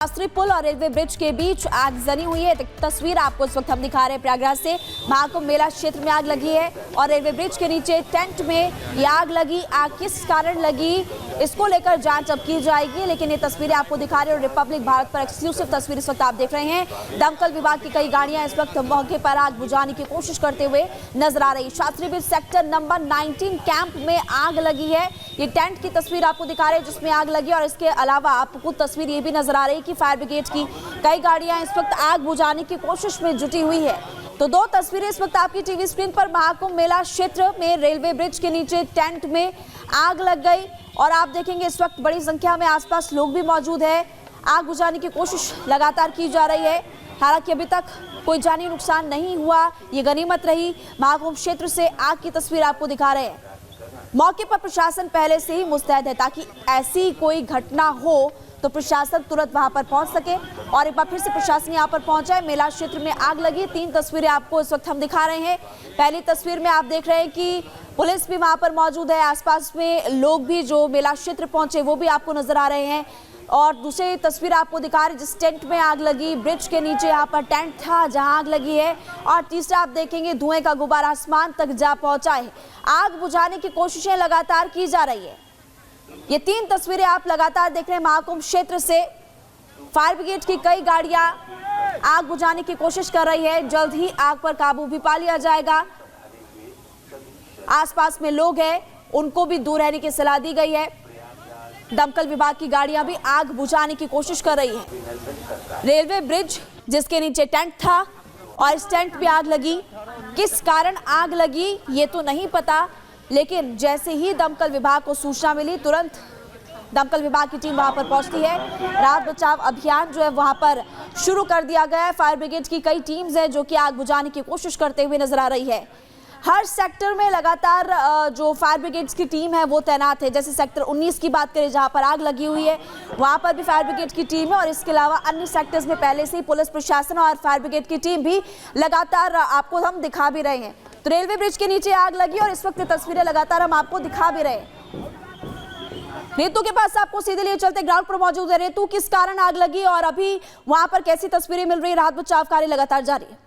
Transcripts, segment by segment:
शास्त्री पुल और railway bridge के बीच आगजनी हुई है। तस्वीर आपको इस वक्त हम दिखा रहे हैं प्रयागराज से। महाकुंभ मेला क्षेत्र में आग लगी है और रेलवे ब्रिज के नीचे टेंट में ये आग लगी। आग किस कारण लगी इसको लेकर जांच अब की जाएगी, लेकिन ये तस्वीरें आपको दिखा रहे हैं। रिपब्लिक भारत पर एक्सक्लूसिव तस्वीर इस वक्त आप देख रहे हैं। दमकल विभाग की कई गाड़ियां इस वक्त मौके पर आग बुझाने की कोशिश करते हुए नजर आ रही। Shastri bridge sector number 19 camp में आग लगी है। ये टेंट की तस्वीर आपको दिखा रहे हैं जिसमें आग लगी, और इसके अलावा आपको तस्वीर ये भी नजर आ रही है कि फायर ब्रिगेड की कई गाड़ियां इस वक्त आग बुझाने की कोशिश में जुटी हुई है। तो दो तस्वीरें इस वक्त आपकी टीवी स्क्रीन पर। महाकुंभ मेला क्षेत्र में रेलवे ब्रिज के नीचे टेंट में आग लग गई और आप देखेंगे इस वक्त बड़ी संख्या में आसपास लोग भी मौजूद है। आग बुझाने की कोशिश लगातार की जा रही है। हालांकि अभी तक कोई जानी नुकसान नहीं हुआ, ये गनीमत रही। महाकुंभ क्षेत्र से आग की तस्वीर आपको दिखा रहे हैं। मौके पर प्रशासन पहले से ही मुस्तैद है ताकि ऐसी कोई घटना हो तो प्रशासन तुरंत वहां पर पहुंच सके, और एक बार फिर से प्रशासन यहां पर पहुंचा है। मेला क्षेत्र में आग लगी। 3 तस्वीरें आपको इस वक्त हम दिखा रहे हैं। पहली तस्वीर में आप देख रहे हैं कि पुलिस भी वहां पर मौजूद है, आसपास में लोग भी जो मेला क्षेत्र पहुंचे वो भी आपको नजर आ रहे हैं। और दूसरी तस्वीर आपको दिखा रहे जिस टेंट में आग लगी, ब्रिज के नीचे यहाँ पर टेंट था जहां आग लगी है। और तीसरा आप देखेंगे धुएं का गुब्बारा आसमान तक जा पहुंचा है। आग बुझाने की कोशिशें लगातार की जा रही है। ये 3 तस्वीरें आप लगातार देख रहे हैं महाकुंभ क्षेत्र से। फायर ब्रिगेड की कई गाड़ियां आग बुझाने की कोशिश कर रही है। जल्द ही आग पर काबू भी पा लिया जाएगा। आसपास में लोग हैं, उनको भी दूर रहने की सलाह दी गई है। दमकल विभाग की गाड़ियां भी आग बुझाने की कोशिश कर रही है। रेलवे ब्रिज जिसके नीचे टेंट था और इस टेंट पे आग लगी। किस कारण आग लगी ये तो नहीं पता, लेकिन जैसे ही दमकल विभाग को सूचना मिली तुरंत दमकल विभाग की टीम वहां पर पहुंचती है। राहत बचाव अभियान जो है वहां पर शुरू कर दिया गया है। फायर ब्रिगेड की कई टीम्स हैं जो कि आग बुझाने की कोशिश करते हुए नजर आ रही है। हर सेक्टर में लगातार जो फायर ब्रिगेड की टीम है वो तैनात है। जैसे सेक्टर 19 की बात करें जहां पर आग लगी हुई है, वहां पर भी फायर ब्रिगेड की टीम है, और इसके अलावा अन्य सेक्टर्स में पहले से ही पुलिस प्रशासन और फायर ब्रिगेड की टीम भी लगातार आपको हम दिखा भी रहे हैं। तो रेलवे ब्रिज के नीचे आग लगी और इस वक्त तस्वीरें लगातार हम आपको दिखा भी रहे हैं। रेतू के पास आपको सीधे लिए चलते ग्राउंड पर मौजूद है। रेतू, किस कारण आग लगी और अभी वहां पर कैसी तस्वीरें मिल रही? राहत बचाव कार्य लगातार जारी है।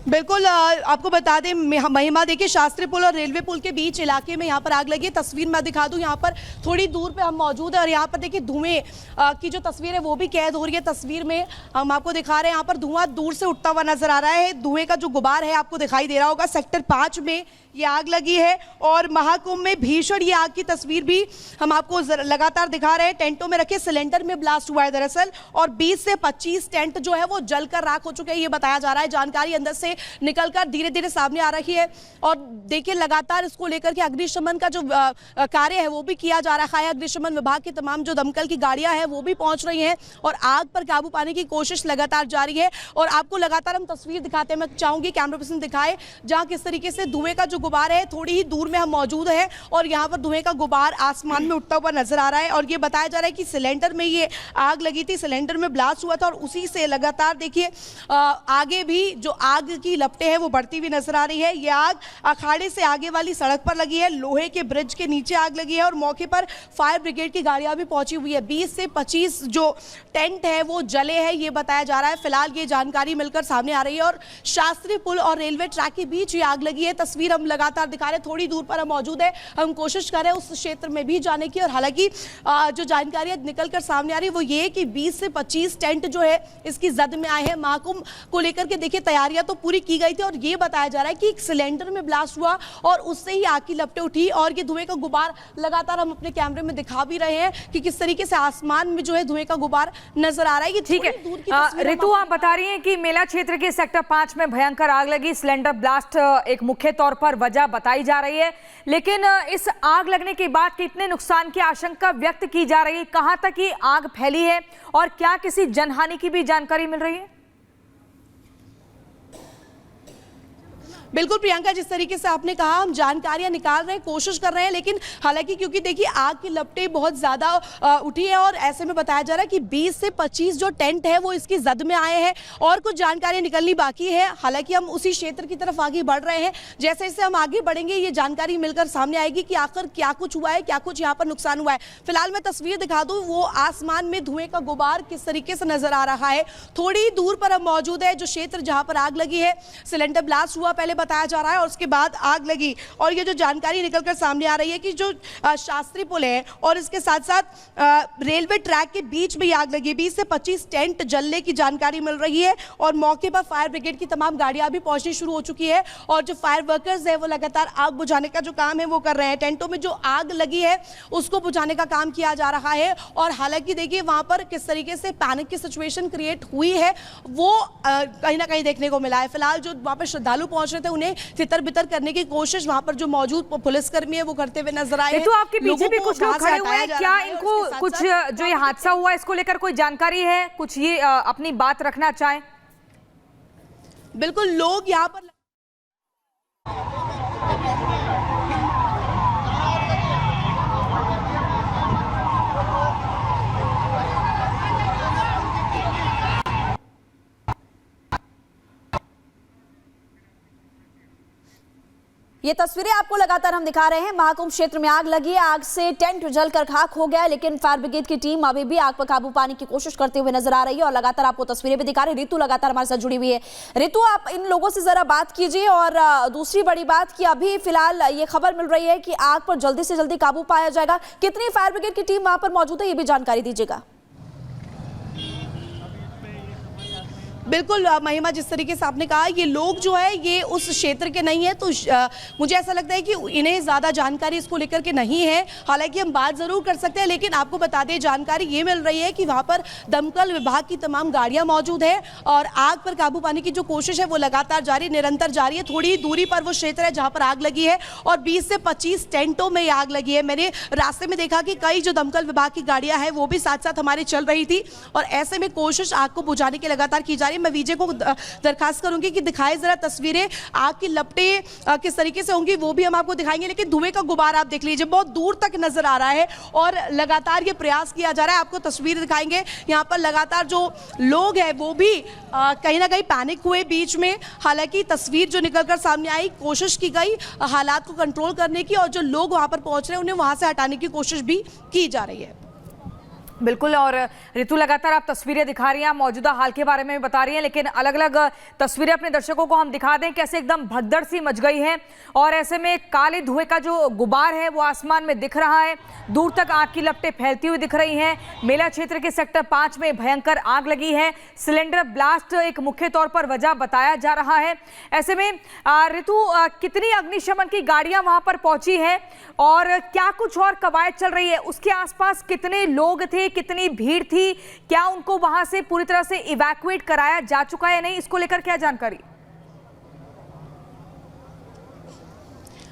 बिल्कुल, आपको बता दें महिमा, देखिए शास्त्री पुल और रेलवे पुल के बीच इलाके में यहाँ पर आग लगी है। तस्वीर मैं दिखा दूं, यहाँ पर थोड़ी दूर पे हम मौजूद है और यहाँ पर देखिए धुएं की जो तस्वीर है वो भी कैद हो रही है। तस्वीर में हम आपको दिखा रहे हैं, यहाँ पर धुआं दूर से उठता हुआ नजर आ रहा है। धुएं का जो गुबार है आपको दिखाई दे रहा होगा। सेक्टर 5 में ये आग लगी है और महाकुंभ में भीषण ये आग की तस्वीर भी हम आपको लगातार दिखा रहे हैं। टेंटों में रखे सिलेंडर में ब्लास्ट हुआ है दरअसल, और 20 से 25 टेंट जो है वो जलकर राख हो चुके हैं, ये बताया जा रहा है। जानकारी अंदर से निकलकर धीरे धीरे सामने आ रही है। और देखिए लगातार इसको लेकर के अग्निशमन का जो कार्य है वो भी किया जा रहा है। अग्निशमन विभाग की तमाम जो दमकल की गाड़ियां हैं वो भी पहुंच रही हैं और आग पर काबू पाने की कोशिश लगातार जारी है। और आपको लगातार हम तस्वीर दिखाते हैं, मैं चाहूंगी कैमरा पर्सन दिखाए जहां किस तरीके से धुएं का जो गुबार है, थोड़ी ही दूर में हम मौजूद हैं और यहाँ पर धुएं का गुबार आसमान में उठता हुआ नजर आ रहा है। और ये बताया जा रहा है कि सिलेंडर में ये आग लगी थी, सिलेंडर में ब्लास्ट हुआ था और उसी से लगातार देखिए आगे भी जो आग की लपटें हैं वो बढ़ती हुई नजर आ रही है। ये आग अखाड़े से आगे वाली सड़क पर लगी है, लोहे के ब्रिज के नीचे आग लगी है और मौके पर फायर ब्रिगेड की गाड़ियां भी पहुंची हुई है। 20 से 25 जो टेंट है वो जले हैं, ये बताया जा रहा है। फिलहाल ये जानकारी मिलकर सामने आ रही है और शास्त्री पुल और रेलवे ट्रैक के बीच ये आग लगी है। तस्वीर हम लगातार दिखा रहे हैं, थोड़ी दूर पर हम मौजूद है। हम कोशिश कर रहे हैं उस क्षेत्र में भी जाने की, और हालांकि जो जानकारी निकल कर सामने आ रही है वो ये कि 20 से 25 टेंट जो है इसकी जद में आए हैं। महाकुंभ को लेकर के देखिए तैयारियां तो पूरी की गई थी और ये बताया जा रहा है कि एक सिलेंडर में ब्लास्ट हुआ और उससे ही आग की लपटें उठी और ये धुएं का गुबार लगातार हम अपने कैमरे में दिखा भी रहे हैं कि किस तरीके से आसमान में जो है धुएं का गुबार नजर आ रहा है। ये ठीक है ऋतु, आप बता रही हैं कि मेला क्षेत्र के सेक्टर 5 में भयंकर आग लगी। सिलेंडर ब्लास्ट एक मुख्य तौर पर वजह बताई जा रही है, लेकिन इस आग लगने के बाद कितने नुकसान की आशंका व्यक्त की जा रही है? कहां तक ये आग फैली है और क्या किसी जनहानि की भी जानकारी मिल रही है? बिल्कुल प्रियंका, जिस तरीके से आपने कहा, हम जानकारियां निकाल रहे हैं, कोशिश कर रहे हैं, लेकिन हालांकि क्योंकि देखिए आग की लपटें बहुत ज़्यादा उठी है और ऐसे में बताया जा रहा है कि 20 से 25 जो टेंट है वो इसकी जद में आए हैं और कुछ जानकारियां निकलनी बाकी है। हालांकि हम उसी क्षेत्र की तरफ आगे बढ़ रहे हैं। जैसे जैसे हम आगे बढ़ेंगे ये जानकारी मिलकर सामने आएगी कि आखिर क्या कुछ हुआ है, क्या कुछ यहाँ पर नुकसान हुआ है। फिलहाल मैं तस्वीर दिखा दूँ, वो आसमान में धुएं का गुबार किस तरीके से नजर आ रहा है। थोड़ी दूर पर हम मौजूद है, जो क्षेत्र जहाँ पर आग लगी है, सिलेंडर ब्लास्ट हुआ पहले बताया जा रहा है और उसके बाद आग लगी। और ये जो जानकारी निकलकर सामने आ रही है कि जो शास्त्री पुल है और इसके साथ साथ रेलवे ट्रैक के बीच में आग लगी, 20 से 25 टेंट जलने की जानकारी मिल रही है और मौके पर फायर ब्रिगेड की तमाम गाड़ियां भी पहुंचनी शुरू हो चुकी है और जो फायर वर्कर्स है वो लगातार आग बुझाने का जो काम है वो कर रहे हैं। टेंटों में जो आग लगी है उसको बुझाने का काम किया जा रहा है और हालांकि देखिए वहां पर किस तरीके से पैनिक की सिचुएशन क्रिएट हुई है वो कहीं ना कहीं देखने को मिला है। फिलहाल जो वहां पर श्रद्धालु पहुंच रहे थे उन्हें तितर बितर करने की कोशिश वहां पर जो मौजूद पुलिसकर्मी है वो करते हुए नजर आए। तो आपके पीछे भी कुछ लोग खड़े हुए हैं, क्या इनको कुछ जो ये हादसा हुआ इसको लेकर कोई जानकारी है, कुछ ये अपनी बात रखना चाहें? बिल्कुल, लोग यहाँ पर ये तस्वीरें आपको लगातार हम दिखा रहे हैं। महाकुंभ क्षेत्र में आग लगी, आग से टेंट जलकर खाक हो गया, लेकिन फायर ब्रिगेड की टीम अभी भी आग पर काबू पाने की कोशिश करते हुए नजर आ रही है और लगातार आपको तस्वीरें भी दिखा रहे हैं। ऋतु लगातार हमारे साथ जुड़ी हुई है। ऋतु, आप इन लोगों से जरा बात कीजिए और दूसरी बड़ी बात कि अभी फिलहाल ये खबर मिल रही है कि आग पर जल्दी से जल्दी काबू पाया जाएगा। कितनी फायर ब्रिगेड की टीम वहां पर मौजूद है, ये भी जानकारी दीजिएगा। बिल्कुल महिमा, जिस तरीके से आपने कहा ये लोग जो है ये उस क्षेत्र के नहीं है, तो मुझे ऐसा लगता है कि इन्हें ज़्यादा जानकारी इसको लेकर के नहीं है। हालांकि हम बात ज़रूर कर सकते हैं, लेकिन आपको बता दें जानकारी ये मिल रही है कि वहाँ पर दमकल विभाग की तमाम गाड़ियाँ मौजूद है और आग पर काबू पाने की जो कोशिश है वो लगातार जारी, निरंतर जारी है। थोड़ी दूरी पर वो क्षेत्र है जहाँ पर आग लगी है और 20 से 25 टेंटों में आग लगी है। मैंने रास्ते में देखा कि कई जो दमकल विभाग की गाड़ियाँ हैं वो भी साथ साथ हमारी चल रही थी और ऐसे में कोशिश आग को बुझाने की लगातार की जा रही है। मैं विजय को दरखास्त करूंगी कि दिखाए जरा तस्वीरें, आग की लपटें किस तरीके से होंगी वो भी हम आपको दिखाएंगे, लेकिन धुएं का गुबार आप देख लीजिए बहुत दूर तक नजर आ रहा है और लगातार ये प्रयास किया जा रहा है। आपको तस्वीर दिखाएंगे, यहाँ पर लगातार जो लोग हैं वो भी कहीं ना कहीं पैनिक हुए बीच में। हालांकि तस्वीर जो निकलकर सामने आई, कोशिश की गई हालात को कंट्रोल करने की और जो लोग वहां पर पहुंच रहे हैं उन्हें वहां से हटाने की कोशिश भी की जा रही है। बिल्कुल, और ऋतु लगातार आप तस्वीरें दिखा रही हैं, मौजूदा हाल के बारे में भी बता रही हैं, लेकिन अलग अलग तस्वीरें अपने दर्शकों को हम दिखा दें कैसे एकदम भगदड़ सी मच गई है और ऐसे में काले धुएं का जो गुबार है वो आसमान में दिख रहा है, दूर तक आग की लपटें फैलती हुई दिख रही हैं। मेला क्षेत्र के सेक्टर 5 में भयंकर आग लगी है, सिलेंडर ब्लास्ट एक मुख्य तौर पर वजह बताया जा रहा है। ऐसे में ऋतु, कितनी अग्निशमन की गाड़ियां वहां पर पहुंची हैं और क्या कुछ और कवायद चल रही है, उसके आसपास कितने लोग थे, कितनी भीड़ थी, क्या उनको वहां से पूरी तरह से इवैक्यूएट कराया जा चुका है या नहीं, इसको लेकर क्या जानकारी?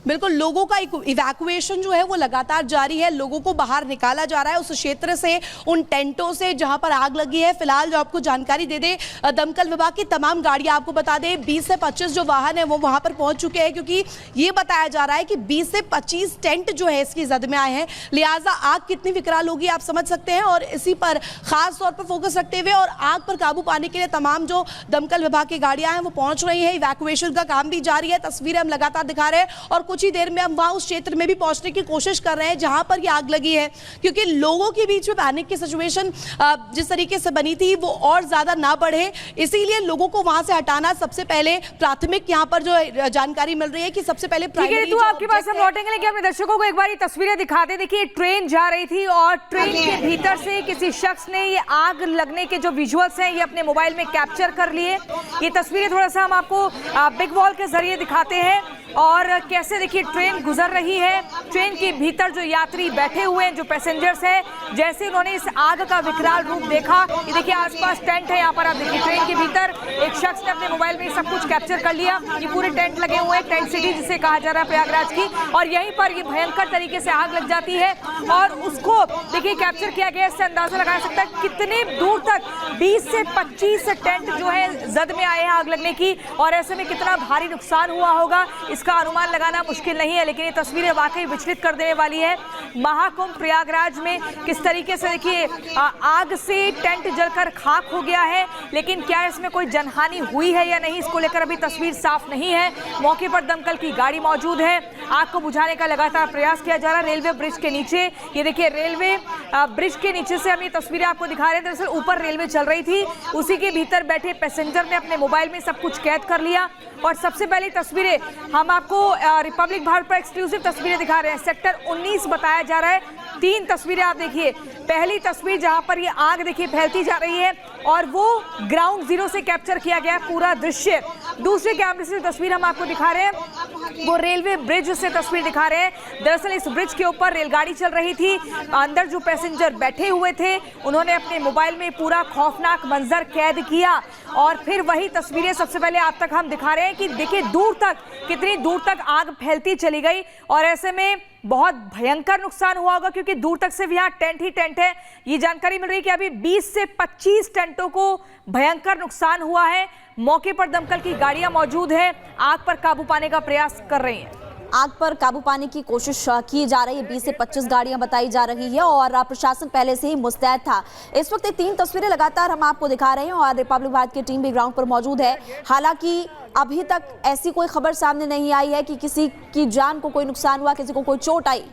बिल्कुल, लोगों का इवैक्यूएशन जो है वो लगातार जारी है, लोगों को बाहर निकाला जा रहा है उस क्षेत्र से, उन टेंटों से जहां पर आग लगी है। फिलहाल जो आपको जानकारी दे दे, दमकल विभाग की तमाम गाड़ियां, आपको बता दें 20 से 25 जो वाहन है वो वहां पर पहुंच चुके हैं, क्योंकि ये बताया जा रहा है कि 20 से 25 टेंट जो है इसकी जद में आए हैं। लिहाजा आग कितनी विकराल होगी आप समझ सकते हैं और इसी पर खास तौर पर फोकस रखते हुए और आग पर काबू पाने के लिए तमाम जो दमकल विभाग की गाड़ियां हैं वो पहुंच रही है। इवैक्यूएशन का काम भी जारी है, तस्वीरें हम लगातार दिखा रहे हैं और कुछ ही देर में हम वहां उस क्षेत्र में भी पहुंचने की कोशिश कर रहे हैं जहां पर ये आग लगी है, क्योंकि लोगों के बीच में पैनिक की सिचुएशन जिस तरीके से बनी थी वो और ज्यादा ना बढ़े, इसीलिए लोगों को वहां से हटाना सबसे पहले प्राथमिक यहां पर जो जानकारी मिल रही है कि सबसे पहले प्राइमरी। तो आपके पास हम लौटेंगे, लेकिन अपने दर्शकों को एक बार ये तस्वीरें दिखा दें। देखिए ट्रेन जा रही थी और ट्रेन के भीतर से किसी शख्स ने ये आग लगने के जो विजुअल्स हैं ये अपने मोबाइल में कैप्चर कर लिए। ये तस्वीरें थोड़ा सा हम आपको बिग वॉल के जरिए दिखाते हैं और कैसे देखिए ट्रेन गुजर रही है, ट्रेन के भीतर जो यात्री बैठे हुए हैं, जो पैसेंजर्स हैं, जैसे उन्होंने इस आग का विकराल रूप देखा, ये देखिए आसपास टेंट है, यहाँ पर आप देखिए ट्रेन के भीतर एक शख्स ने अपने मोबाइल में सब कुछ कैप्चर कर लिया। ये पूरे टेंट लगे हुए हैं, टेंट सिटी जिसे कहा जा रहा है प्रयागराज की, और यहीं पर ये भयंकर तरीके से आग लग जाती है और उसको देखिए कैप्चर किया गया। इससे अंदाजा लगाया सकता है कितने दूर तक 20 से 25 टेंट जो है जद में आए हैं आग लगने की, और ऐसे में कितना भारी नुकसान हुआ होगा इसका अनुमान लगाना मुश्किल नहीं है। लेकिन ये तस्वीरें वाकई विचलित कर देने वाली है। महाकुंभ प्रयागराज में किस तरीके से देखिए आग से टेंट जलकर खाक हो गया है, लेकिन क्या इसमें कोई जनहानि हुई है या नहीं, इसको लेकर अभी तस्वीर साफ नहीं है। मौके पर दमकल की गाड़ी मौजूद है, आग को बुझाने का लगातार प्रयास किया जा रहा है। रेलवे ब्रिज के नीचे, ये देखिए रेलवे ब्रिज के नीचे से हम ये तस्वीरें आपको दिखा रहे हैं। दरअसल ऊपर रेलवे चल रही थी, उसी के भीतर बैठे पैसेंजर ने अपने मोबाइल में सब कुछ कैद कर लिया। और सबसे पहली तस्वीरें हम आपको रिपब्लिक भारत पर एक्सक्लूसिव तस्वीरें दिखा रहे हैं। सेक्टर 19 बताया जा रहा है। 3 तस्वीरें आप देखिए। पहली तस्वीर जहां पर ये आग देखिए फैलती जा रही है और वो ग्राउंड जीरो से कैप्चर किया गया है पूरा दृश्य। दूसरे कैमरे से तस्वीर हम आपको दिखा रहे हैं, वो रेलवे ब्रिज से तस्वीर दिखा रहे हैं। दरअसल इस ब्रिज के ऊपर रेलगाड़ी चल रही थी, अंदर जो पैसेंजर बैठे हुए थे उन्होंने अपने मोबाइल में पूरा खौफनाक मंजर कैद किया। और फिर वही तस्वीरें सबसे पहले आप तक हम दिखा रहे हैं कि देखिए दूर तक, कितनी दूर तक आग फैलती चली गई। और ऐसे में बहुत भयंकर नुकसान हुआ होगा क्योंकि दूर तक सिर्फ यहाँ टेंट ही टेंट है। ये जानकारी मिल रही है कि अभी 20 से 25 टेंटों को भयंकर नुकसान हुआ है। मौके पर दमकल की गाड़ियां मौजूद है, आग पर काबू पाने का प्रयास कर रही हैं। आग पर काबू पाने की कोशिश की जा रही है। 20 से 25 गाड़ियां बताई जा रही है और प्रशासन पहले से ही मुस्तैद था। इस वक्त 3 तस्वीरें लगातार हम आपको दिखा रहे हैं और रिपब्लिक भारत की टीम भी ग्राउंड पर मौजूद है। हालांकि अभी तक ऐसी कोई खबर सामने नहीं आई है कि किसी की जान को कोई नुकसान हुआ, किसी को कोई चोट आई।